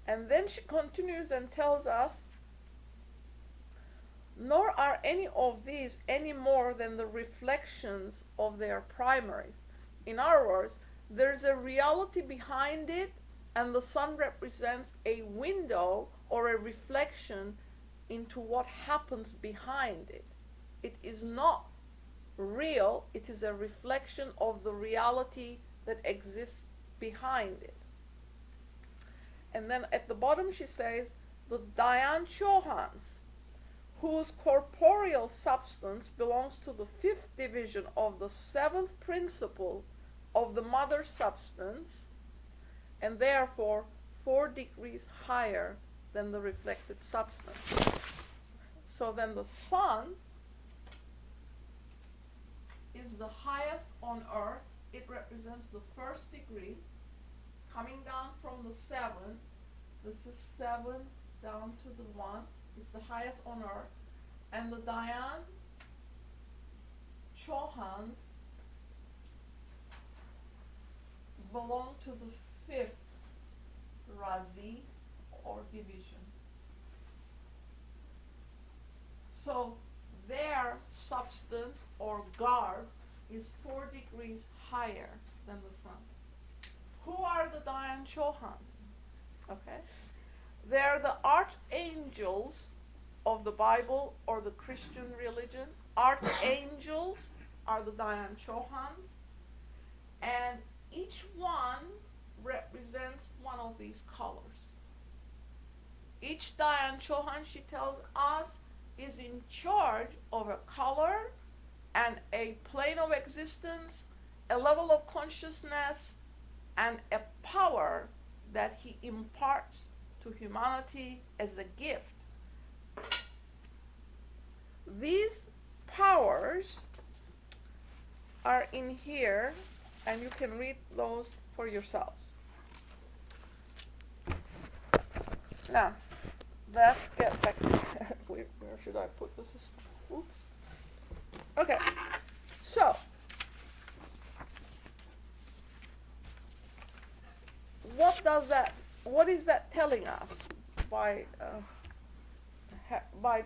And then she continues and tells us, nor are any of these any more than the reflections of their primaries. In other words, there's a reality behind it, and the sun represents a window or a reflection into what happens behind it. It is not real, it is a reflection of the reality that exists behind it. And then at the bottom she says, the Dayan Chohans, whose corporeal substance belongs to the fifth division of the seventh principle of the mother substance, and therefore 4 degrees higher than the reflected substance. So then the sun is the highest on earth. It represents the first degree, coming down from the 7. This is 7 down to the 1. It's the highest on earth. And the Dayan Chohans belong to the 5th Razi or division. So their substance or garb is 4 degrees higher than the sun. Who are the Dayan Chohans? Okay. They're the archangels of the Bible or the Christian religion. Archangels are the Dayan Chohans, and each one represents one of these colors. Each Dayan Chohan, she tells us, is in charge of a color and a plane of existence, a level of consciousness, and a power that he imparts to humanity as a gift. These powers are in here, and you can read those for yourselves. Now, let's get back to where should I put this? Oops. Okay, so what is that telling us? By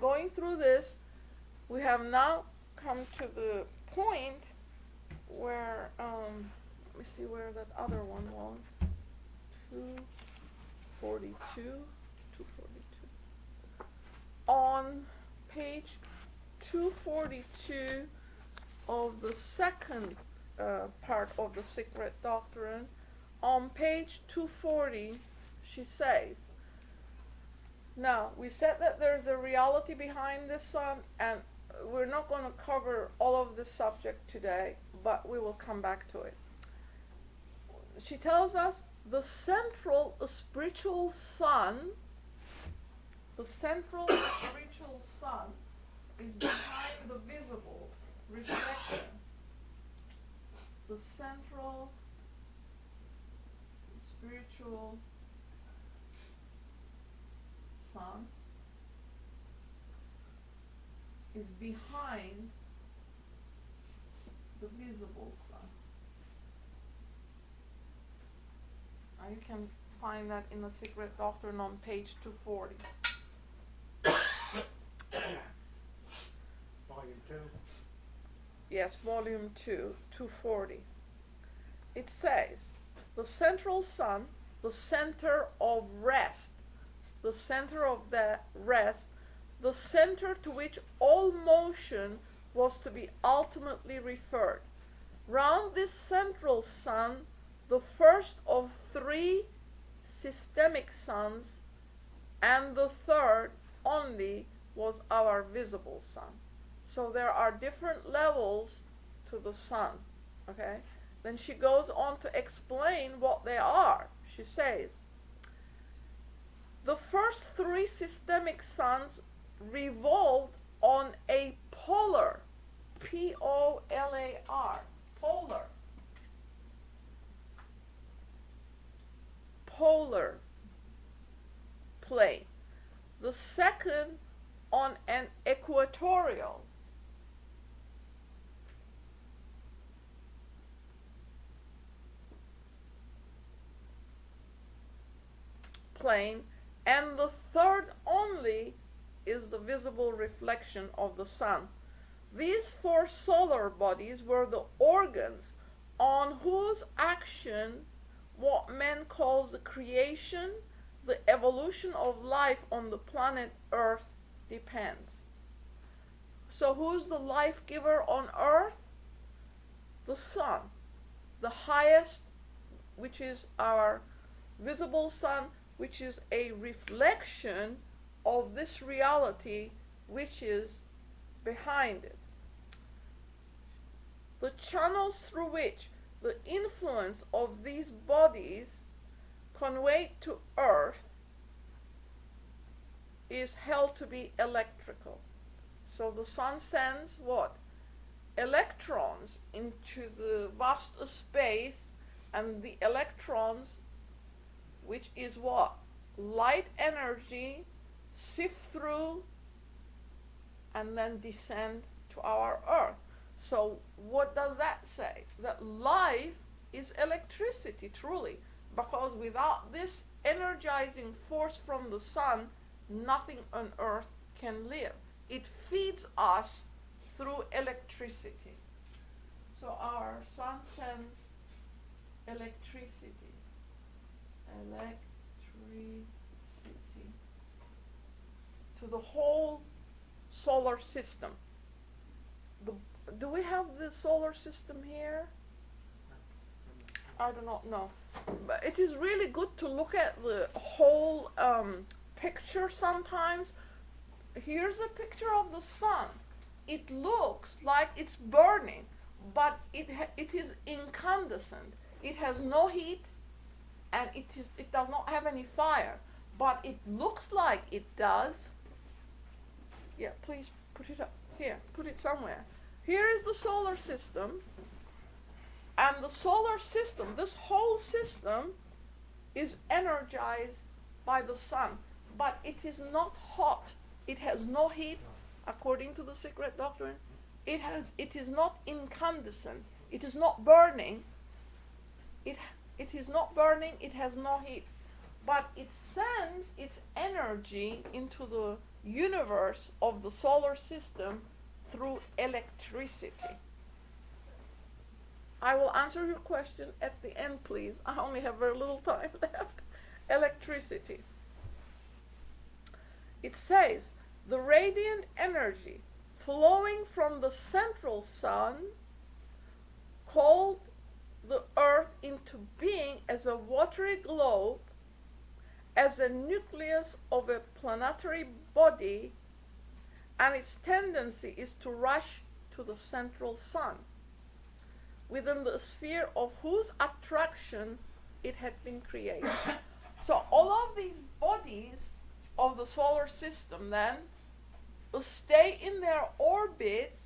going through this, we have now come to the point where, let me see where that other one was. 242. On page 242 of the second part of the Secret Doctrine, on page 240, she says, now, we said that there's a reality behind the sun, and we're not going to cover all of this subject today, but we will come back to it. She tells us the central spiritual sun, is behind the visible reflection. The central spiritual sun is behind the visible sun. Now you can find that in the Secret Doctrine on page 240. Volume 2? Yes, volume 2, 240. It says, the central sun, the center of rest, the center of the rest, the center to which all motion was to be ultimately referred. Round this central sun, the first of 3 systemic suns, and the third only, was our visible sun. So there are different levels to the sun, okay? Then she goes on to explain what they are. She says, the first 3 systemic suns revolved on a polar, P-O-L-A-R, polar plane. The second on an equatorial, plane, and the third only is the visible reflection of the sun. These four solar bodies were the organs on whose action what man calls the creation, the evolution of life on the planet Earth depends. So who's the life giver on Earth? The sun, the highest, which is our visible sun, which is a reflection of this reality which is behind it. The channels through which the influence of these bodies conveyed to Earth is held to be electrical. So the sun sends what? Electrons into the vast space, and the electrons, which is what? Light energy, sift through and then descend to our Earth. So what does that say? That life is electricity, truly, because without this energizing force from the sun, nothing on Earth can live. It feeds us through electricity. So our sun sends electricity to the whole solar system. Do we have the solar system here? I do not know. But it is really good to look at the whole picture sometimes. Here's a picture of the sun. It looks like it's burning, but it is incandescent. It has no heat, and it does not have any fire, but it looks like it does. Yeah, please put it up here. Put it somewhere. Here is the solar system, and the solar system, this whole system, is energized by the sun, but it is not hot. It has no heat, according to the secret doctrine. It is not incandescent. It is not burning. It is not burning. It has no heat, but it sends its energy into the universe of the solar system through electricity. I will answer your question at the end, please. I only have very little time left. Electricity. It says, the radiant energy flowing from the central sun called the earth into being as a watery globe, as a nucleus of a planetary body, and its tendency is to rush to the central sun, within the sphere of whose attraction it had been created. So all of these bodies of the solar system then stay in their orbits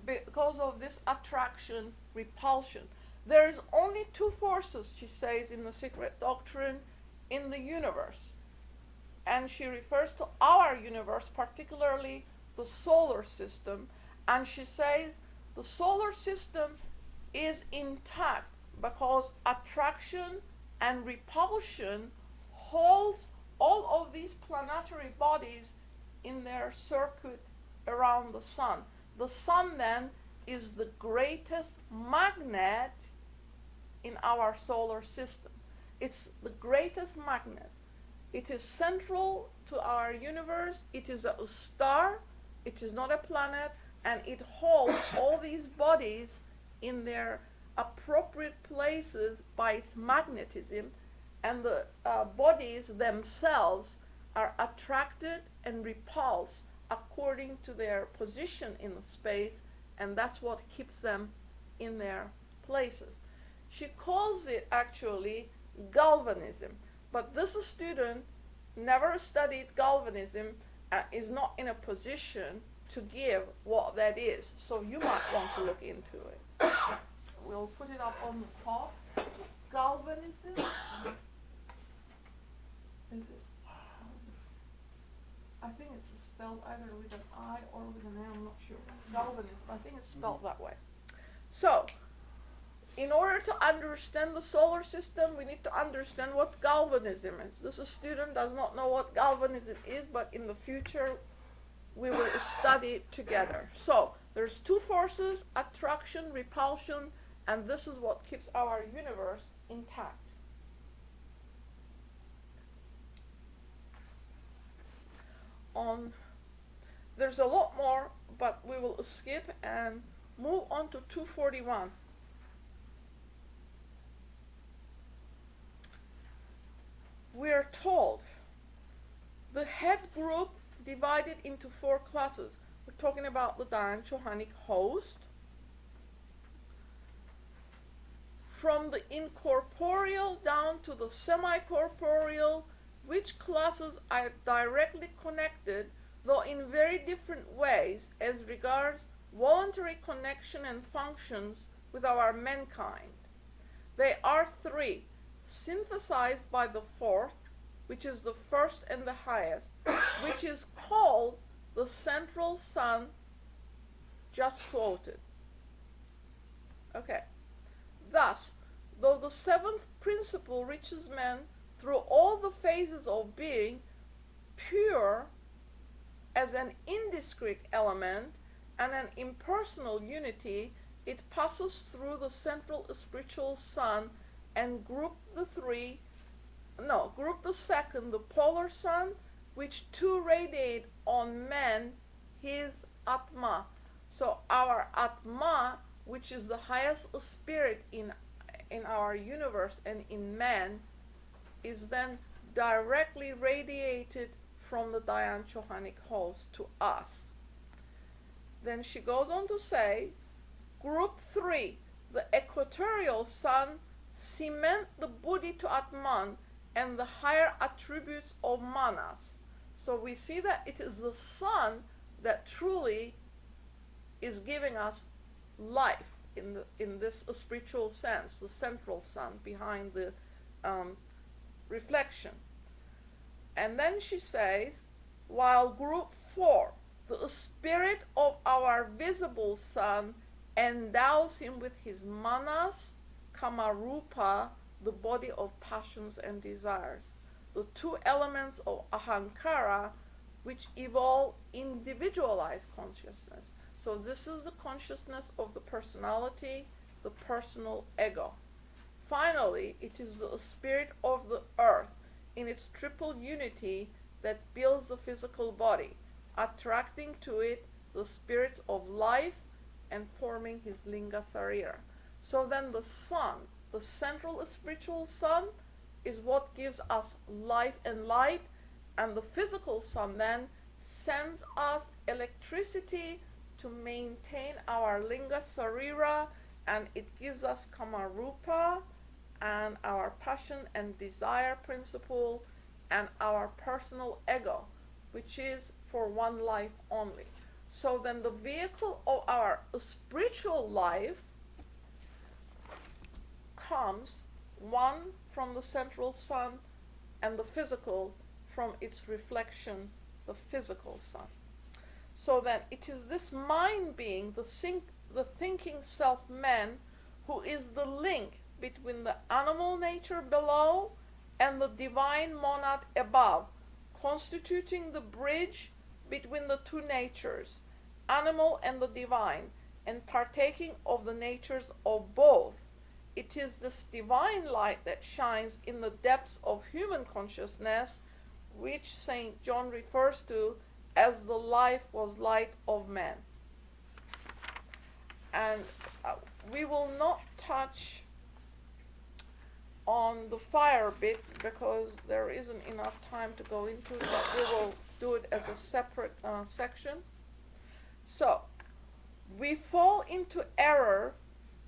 because of this attraction repulsion. There is only two forces, she says in the secret doctrine, in the universe, and she refers to our universe, particularly the solar system, and she says the solar system is intact because attraction and repulsion holds all of these planetary bodies in their circuit around the sun. The sun then is the greatest magnet in our solar system. It's the greatest magnet. It is central to our universe. It is a star. It is not a planet, and it holds all these bodies in their appropriate places by its magnetism, and the bodies themselves are attracted and repulsed according to their position in the space, and that's what keeps them in their places. She calls it actually galvanism, but this student never studied galvanism, is not in a position to give what that is, so you might want to look into it. We'll put it up on the top. Galvanism. Is it? I think it's spelled either with an I or with an A, I'm not sure. Galvanism, I think it's spelled that way. So, in order to understand the solar system, we need to understand what galvanism is. This student does not know what galvanism is, but in the future we will study it together. So there's two forces, attraction, repulsion, and this is what keeps our universe intact. There's a lot more, but we will skip and move on to 241. We are told the head group divided into 4 classes. We're talking about the Dian-Chohanic host. From the incorporeal down to the semi-corporeal, which classes are directly connected, though in very different ways, as regards voluntary connection and functions with our mankind. They are 3, synthesized by the 4th, which is the first and the highest, which is called the central sun, just quoted. Okay. Thus, though the 7th principle reaches man through all the phases of being, pure as an indiscrete element and an impersonal unity, it passes through the central spiritual sun and group the 2nd, the polar sun, which too radiate on man his Atma. So our Atma, which is the highest spirit in our universe and in man, is then directly radiated from the Dian-Chohanic host to us. Then she goes on to say, group 3, the equatorial sun, cement the buddhi to Atman and the higher attributes of manas. So we see that it is the sun that truly is giving us life in this spiritual sense, the central sun behind the reflection. And then she says, while group 4, the spirit of our visible sun endows him with his manas, kamarupa, the body of passions and desires, the 2 elements of ahankara, which evolve individualized consciousness. So this is the consciousness of the personality, the personal ego. Finally, it is the spirit of the earth in its triple unity that builds the physical body, attracting to it the spirits of life and forming his linga sarira. So then the sun, the central spiritual sun, is what gives us life and light, and the physical sun then sends us electricity to maintain our linga sarira, and it gives us kamarupa and our passion and desire principle and our personal ego, which is for one life only. So then the vehicle of our spiritual life comes, one from the central sun and the physical from its reflection, the physical sun. So then it is this mind being, the thinking self-man, who is the link between the animal nature below and the divine monad above, constituting the bridge between the 2 natures, animal and the divine, and partaking of the natures of both. It is this divine light that shines in the depths of human consciousness, which St. John refers to as the life was light of man. And we will not touch on the fire bit because there isn't enough time to go into it, but we will do it as a separate section. So, we fall into error,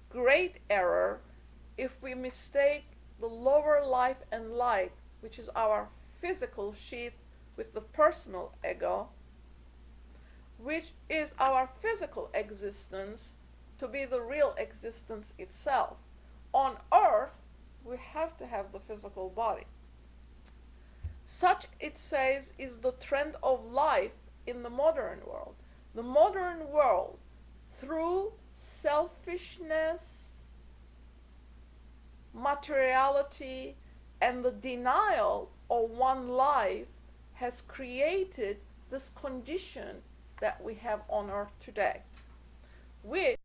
great error, if we mistake the lower life and light, which is our physical sheath, with the personal ego, which is our physical existence, to be the real existence itself. On earth, we have to have the physical body. Such, it says, is the trend of life in the modern world. The modern world, through selfishness materiality, and the denial of one life has created this condition that we have on earth today, which